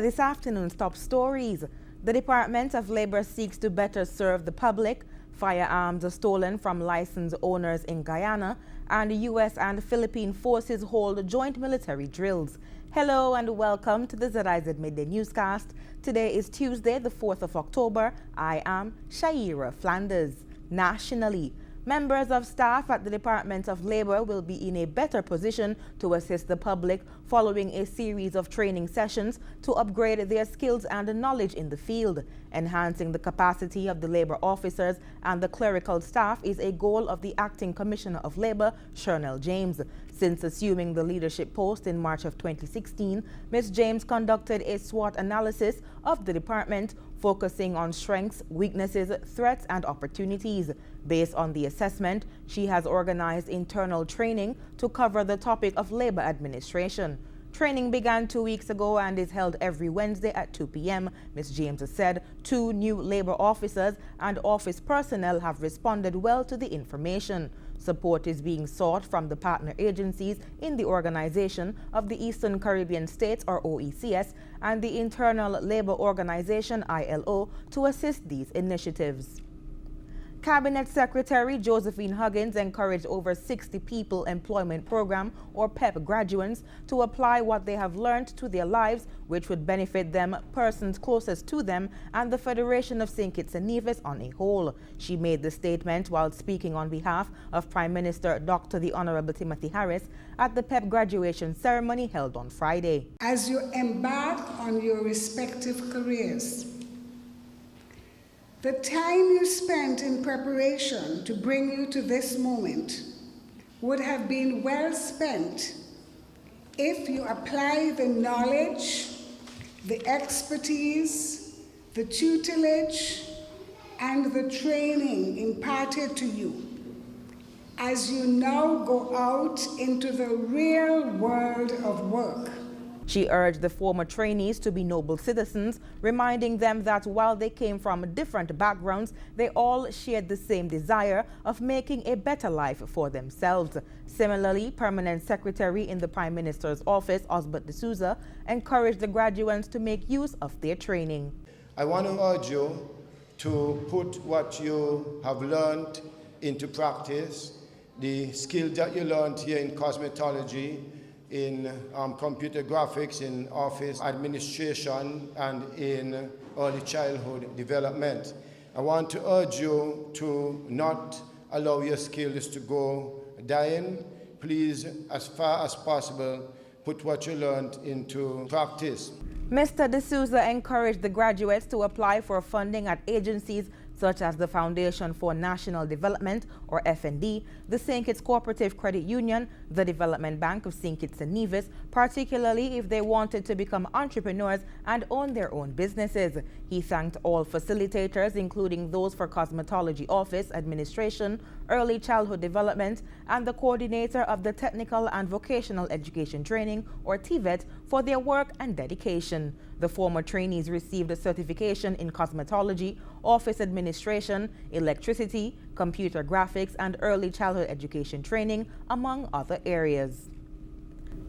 this afternoon's top stories. The Department of Labor seeks to better serve the public. Firearms are stolen from licensed owners in Guyana, and the U.S. and Philippine forces hold joint military drills. Hello and welcome to the ZIZ Midday Newscast. Today is Tuesday, the 4th of October. I am Shaira Flanders. Nationally, members of staff at the Department of Labor will be in a better position to assist the public following a series of training sessions to upgrade their skills and knowledge in the field. Enhancing the capacity of the labor officers and the clerical staff is a goal of the Acting Commissioner of Labor, Shernell James. Since assuming the leadership post in March of 2016, Ms. James conducted a SWOT analysis of the department, focusing on strengths, weaknesses, threats, and opportunities. Based on the assessment, she has organized internal training to cover the topic of labor administration. Training began 2 weeks ago and is held every Wednesday at 2 p.m. Ms. James has said 2 new labor officers and office personnel have responded well to the information. Support is being sought from the partner agencies in the Organization of the Eastern Caribbean States, or OECS, and the Internal Labor Organization, ILO, to assist these initiatives. Cabinet Secretary Josephine Huggins encouraged over 60 People Employment Program, or PEP graduates, to apply what they have learned to their lives, which would benefit them, persons closest to them, and the Federation of St. Kitts and Nevis on a whole. She made the statement while speaking on behalf of Prime Minister Dr. the Honorable Timothy Harris at the PEP Graduation Ceremony held on Friday. As you embark on your respective careers, the time you spent in preparation to bring you to this moment would have been well spent if you apply the knowledge, the expertise, the tutelage, and the training imparted to you as you now go out into the real world of work. She urged the former trainees to be noble citizens, reminding them that while they came from different backgrounds, they all shared the same desire of making a better life for themselves. Similarly, Permanent Secretary in the Prime Minister's office, Osbert D'Souza, encouraged the graduates to make use of their training. I want to urge you to put what you have learned into practice, the skills that you learned here in cosmetology, in computer graphics, in office administration, and in early childhood development. I want to urge you to not allow your skills to go dying. Please, as far as possible, put what you learned into practice. Mr. D'Souza encouraged the graduates to apply for funding at agencies such as the Foundation for National Development, or FND, the St. Kitts Cooperative Credit Union, the Development Bank of St. Kitts and Nevis, particularly if they wanted to become entrepreneurs and own their own businesses. He thanked all facilitators, including those for Cosmetology Office Administration, Early Childhood Development, and the coordinator of the Technical and Vocational Education Training, or TVET, for their work and dedication. The former trainees received a certification in cosmetology, office administration, electricity, computer graphics, and early childhood education training, among other areas.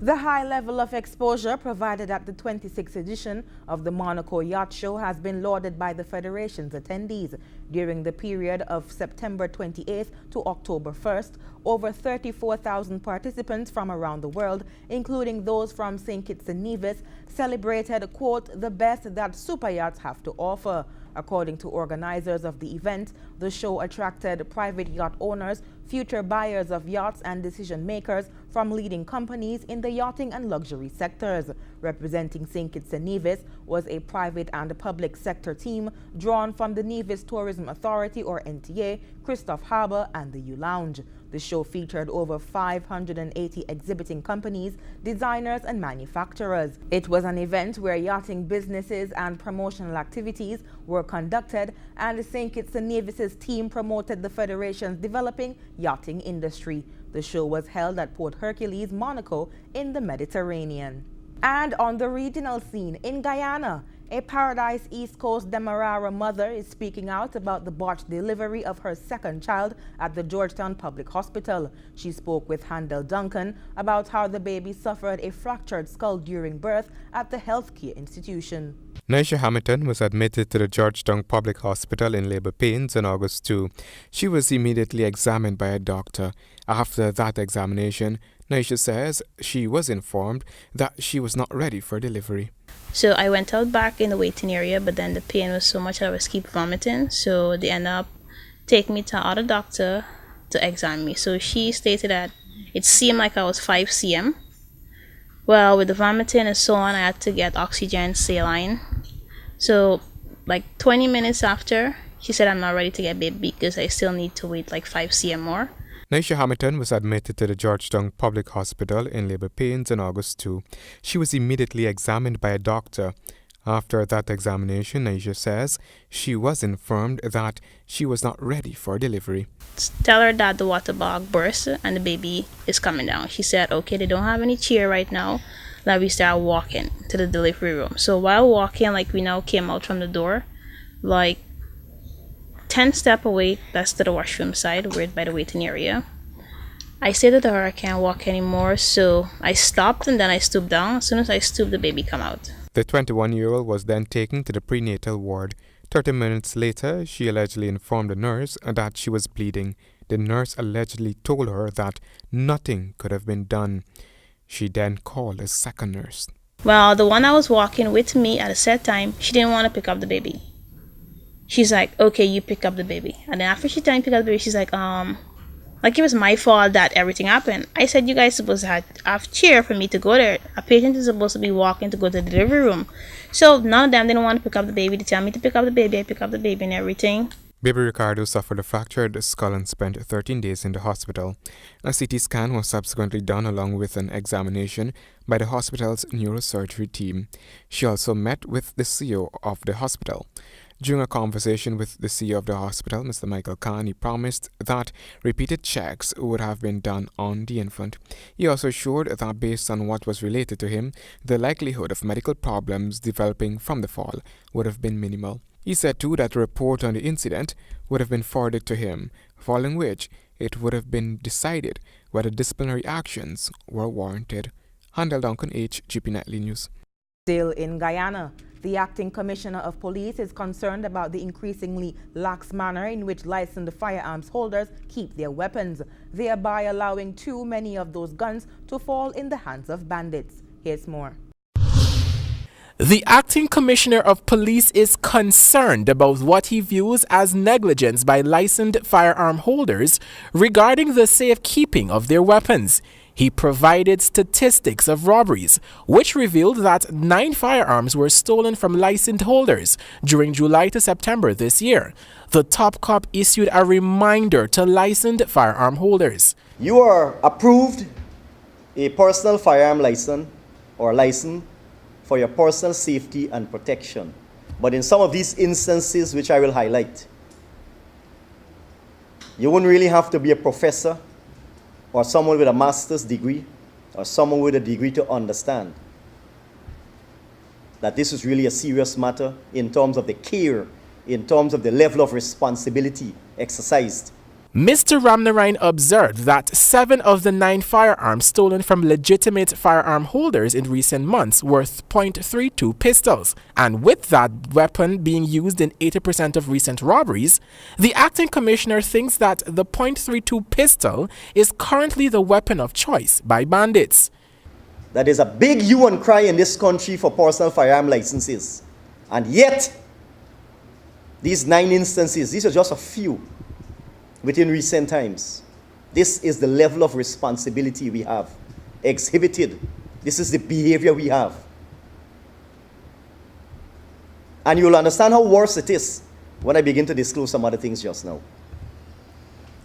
The high level of exposure provided at the 26th edition of the Monaco Yacht Show has been lauded by the Federation's attendees. During the period of September 28th to October 1st, over 34,000 participants from around the world, including those from St. Kitts and Nevis, celebrated, quote, the best that super yachts have to offer. According to organizers of the event, the show attracted private yacht owners, future buyers of yachts, and decision makers from leading companies in the yachting and luxury sectors. Representing St. Kitts and Nevis was a private and public sector team drawn from the Nevis Tourism Authority, or NTA, Christophe Harbour, and the U-Lounge. The show featured over 580 exhibiting companies, designers, and manufacturers. It was an event where yachting businesses and promotional activities were conducted, and the St. Kitts and Nevis's team promoted the Federation's developing yachting industry. The show was held at Port Hercules, Monaco, in the Mediterranean. And on the regional scene in Guyana, A Paradise East Coast Demerara mother is speaking out about the botched delivery of her second child at the Georgetown Public Hospital. She spoke with Handel Duncan about how the baby suffered a fractured skull during birth at the healthcare institution. Naisha Hamilton was admitted to the Georgetown Public Hospital in labor pains on August 2. She was immediately examined by a doctor. After that examination, Naisha says she was informed that she was not ready for delivery. So I went out back in the waiting area, but then the pain was so much that I was keep vomiting. So they ended up taking me to another doctor to examine me. So she stated that it seemed like I was 5 cm. Well, with the vomiting and so on, I had to get oxygen saline. So like 20 minutes after, she said I'm not ready to get baby because I still need to wait like 5 cm more. Naisha Hamilton was admitted to the Georgetown Public Hospital in labor pains on August 2. She was immediately examined by a doctor. After that examination, Naisha says she was informed that she was not ready for delivery. Tell her that the water bag burst and the baby is coming down. She said, okay, they don't have any chair right now. Now we start walking to the delivery room. So while walking, like we now came out from the door, like 10 steps away, that's to the washroom side, we're by the waiting area. I stated to her I can't walk anymore, so I stopped and then I stooped down. As soon as I stooped, the baby came out. The 21-year-old was then taken to the prenatal ward. 30 minutes later, she allegedly informed the nurse that she was bleeding. The nurse allegedly told her that nothing could have been done. She then called a second nurse. Well, the one that was walking with me at a set time, she didn't want to pick up the baby. She's like, okay, you pick up the baby. And then after she didn't pick up the baby, she's like it was my fault that everything happened. I said, you guys supposed to have chair for me to go there. A patient is supposed to be walking to go to the delivery room. So none of them didn't want to pick up the baby. They tell me to pick up the baby. I pick up the baby and everything. Baby Ricardo suffered a fractured skull and spent 13 days in the hospital. A CT scan was subsequently done along with an examination by the hospital's neurosurgery team. She also met with the CEO of the hospital. During a conversation with the CEO of the hospital, Mr. Michael Khan, he promised that repeated checks would have been done on the infant. He also assured that based on what was related to him, the likelihood of medical problems developing from the fall would have been minimal. He said too that a report on the incident would have been forwarded to him, following which it would have been decided whether disciplinary actions were warranted. Handel Duncan, GP Nightly News. Still in Guyana, the acting commissioner of police is concerned about the increasingly lax manner in which licensed firearms holders keep their weapons, thereby allowing too many of those guns to fall in the hands of bandits. Here's more. The acting commissioner of police is concerned about what he views as negligence by licensed firearm holders regarding the safekeeping of their weapons. He provided statistics of robberies, which revealed that 9 firearms were stolen from licensed holders during July to September this year. The top cop issued a reminder to licensed firearm holders. You are approved a personal firearm license or license for your personal safety and protection. But in some of these instances, which I will highlight, you wouldn't really have to be a professor or someone with a master's degree or someone with a degree to understand that this is really a serious matter in terms of the care, in terms of the level of responsibility exercised. Mr. Ramnarine observed that 7 of the 9 firearms stolen from legitimate firearm holders in recent months were .32 pistols, and with that weapon being used in 80% of recent robberies, the acting commissioner thinks that the .32 pistol is currently the weapon of choice by bandits. That is a big hue and cry in this country for personal firearm licenses, and yet these 9 instances, these are just a few within recent times. This is the level of responsibility we have exhibited. This is the behavior we have. And you'll understand how worse it is when I begin to disclose some other things just now.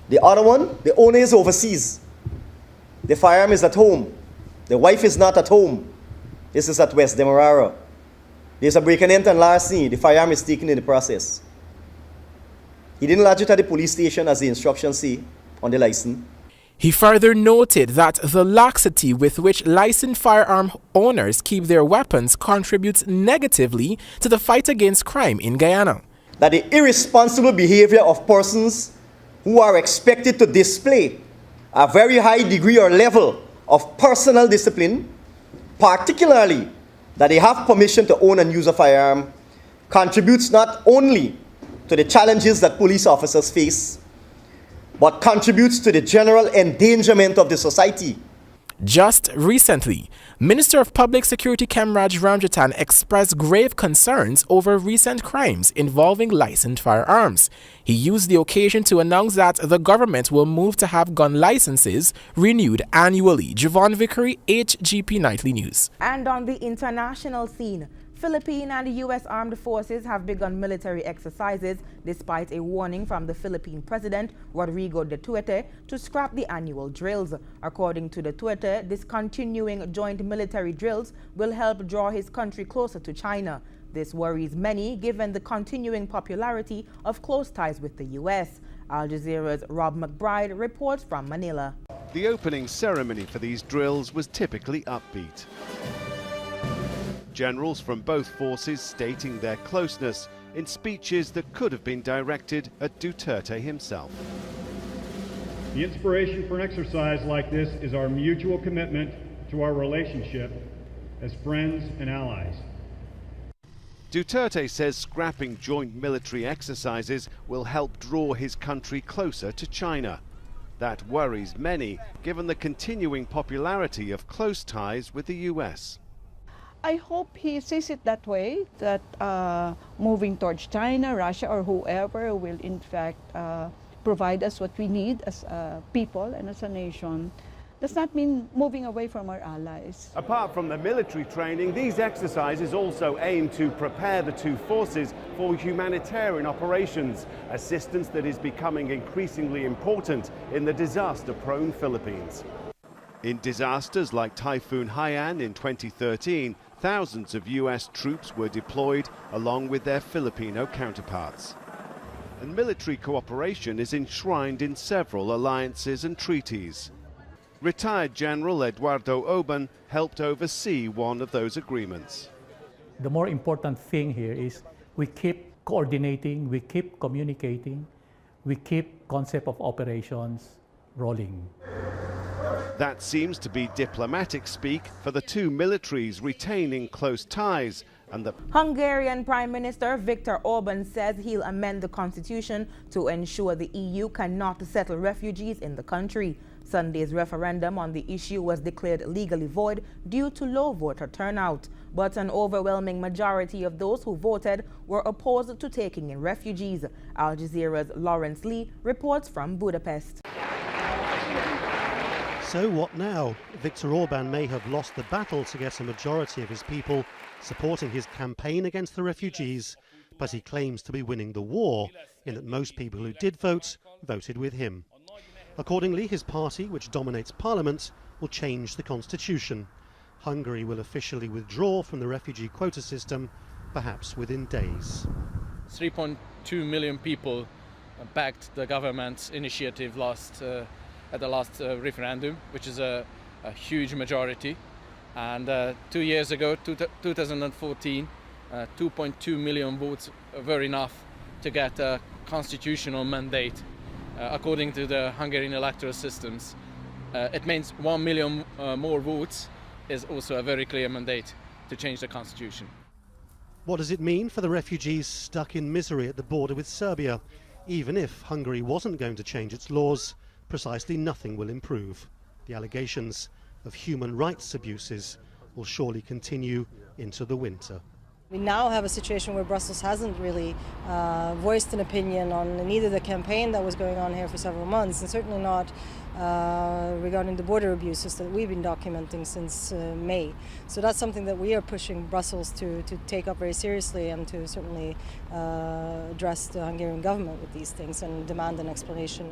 The other one, the owner is overseas. The firearm is at home. The wife is not at home. This is at West Demerara. There's a break and enter and larceny. The firearm is taken in the process. He didn't lodge it at the police station as the instructions say on the license. He further noted that the laxity with which licensed firearm owners keep their weapons contributes negatively to the fight against crime in Guyana. That the irresponsible behavior of persons who are expected to display a very high degree or level of personal discipline, particularly that they have permission to own and use a firearm, contributes not only to the challenges that police officers face, but contributes to the general endangerment of the society. Just recently, Minister of Public Security Kemraj Georgetown expressed grave concerns over recent crimes involving licensed firearms. He used the occasion to announce that the government will move to have gun licenses renewed annually. Javon Vickery, HGP Nightly News. And on the international scene, Philippine and U.S. armed forces have begun military exercises despite a warning from the Philippine President, Rodrigo Duterte, to scrap the annual drills. According to Duterte, this continuing joint military drills will help draw his country closer to China. This worries many given the continuing popularity of close ties with the U.S. Al Jazeera's Rob McBride reports from Manila. The opening ceremony for these drills was typically upbeat. Generals from both forces stating their closeness in speeches that could have been directed at Duterte himself. The inspiration for an exercise like this is our mutual commitment to our relationship as friends and allies. Duterte says scrapping joint military exercises will help draw his country closer to China. That worries many, given the continuing popularity of close ties with the US. I hope he sees it that way, that moving towards China, Russia, or whoever will in fact provide us what we need as a people and as a nation. Does not mean moving away from our allies. Apart from the military training, these exercises also aim to prepare the two forces for humanitarian operations, assistance that is becoming increasingly important in the disaster-prone Philippines. In disasters like Typhoon Haiyan in 2013, thousands of US troops were deployed along with their Filipino counterparts. And military cooperation is enshrined in several alliances and treaties. Retired General Eduardo Oban helped oversee one of those agreements. The more important thing here is we keep coordinating, we keep communicating, we keep concept of operations rolling. That seems to be diplomatic speak for the two militaries retaining close ties. And the Hungarian Prime Minister Viktor Orban says he'll amend the constitution to ensure the EU cannot settle refugees in the country. Sunday's referendum on the issue was declared legally void due to low voter turnout, but an overwhelming majority of those who voted were opposed to taking in refugees. Al Jazeera's Lawrence Lee reports from Budapest. So what now? Viktor Orban may have lost the battle to get a majority of his people supporting his campaign against the refugees, but he claims to be winning the war in that most people who did vote voted with him. Accordingly, his party, which dominates parliament, will change the constitution. Hungary will officially withdraw from the refugee quota system, perhaps within days. 3.2 million people backed the government's initiative at the last referendum, which is a huge majority. And 2 years ago, 2014, 2.2 million votes were enough to get a constitutional mandate. According to the Hungarian electoral systems, it means 1 million more votes is also a very clear mandate to change the constitution. What does it mean for the refugees stuck in misery at the border with Serbia? Even if Hungary wasn't going to change its laws, precisely nothing will improve. The allegations of human rights abuses will surely continue into the winter. We now have a situation where Brussels hasn't really voiced an opinion on neither the campaign that was going on here for several months, and certainly not regarding the border abuses that we've been documenting since May. So that's something that we are pushing Brussels to take up very seriously and to certainly address the Hungarian government with these things and demand an explanation.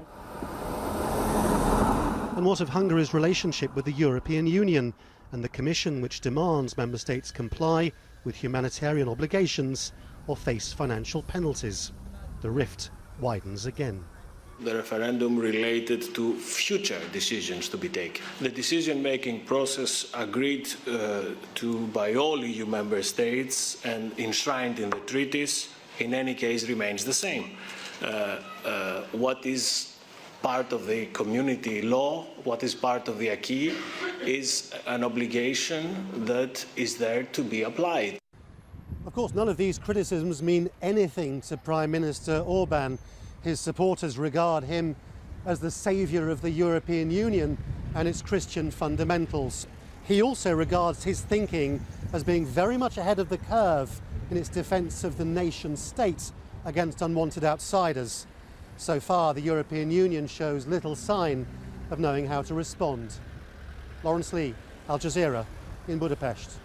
And what of Hungary's relationship with the European Union and the Commission, which demands member states comply with humanitarian obligations or face financial penalties? The rift widens again. the referendum related to future decisions to be taken. The decision-making process agreed to by all EU member states and enshrined in the treaties in any case remains the same. What is part of the community law, what is part of the acquis, is an obligation that is there to be applied. Of course, none of these criticisms mean anything to Prime Minister Orban. His supporters regard him as the saviour of the European Union and its Christian fundamentals. He also regards his thinking as being very much ahead of the curve in its defence of the nation state against unwanted outsiders. So far, the European Union shows little sign of knowing how to respond. Lawrence Lee, Al Jazeera, in Budapest.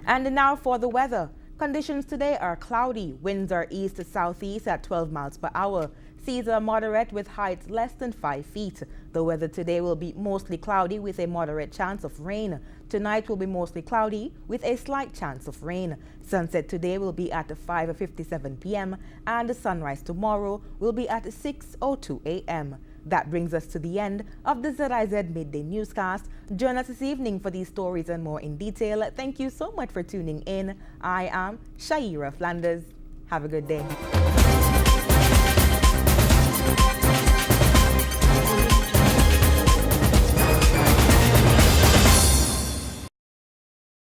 And now for the weather. Conditions today are cloudy. Winds are east to southeast at 12 miles per hour. Seas are moderate with heights less than 5 feet. The weather today will be mostly cloudy with a moderate chance of rain. Tonight will be mostly cloudy with a slight chance of rain. Sunset today will be at 5:57 p.m. and the sunrise tomorrow will be at 6:02 a.m. That brings us to the end of the ZIZ Midday Newscast. Join us this evening for these stories and more in detail. Thank you so much for tuning in. I am Shaira Flanders. Have a good day.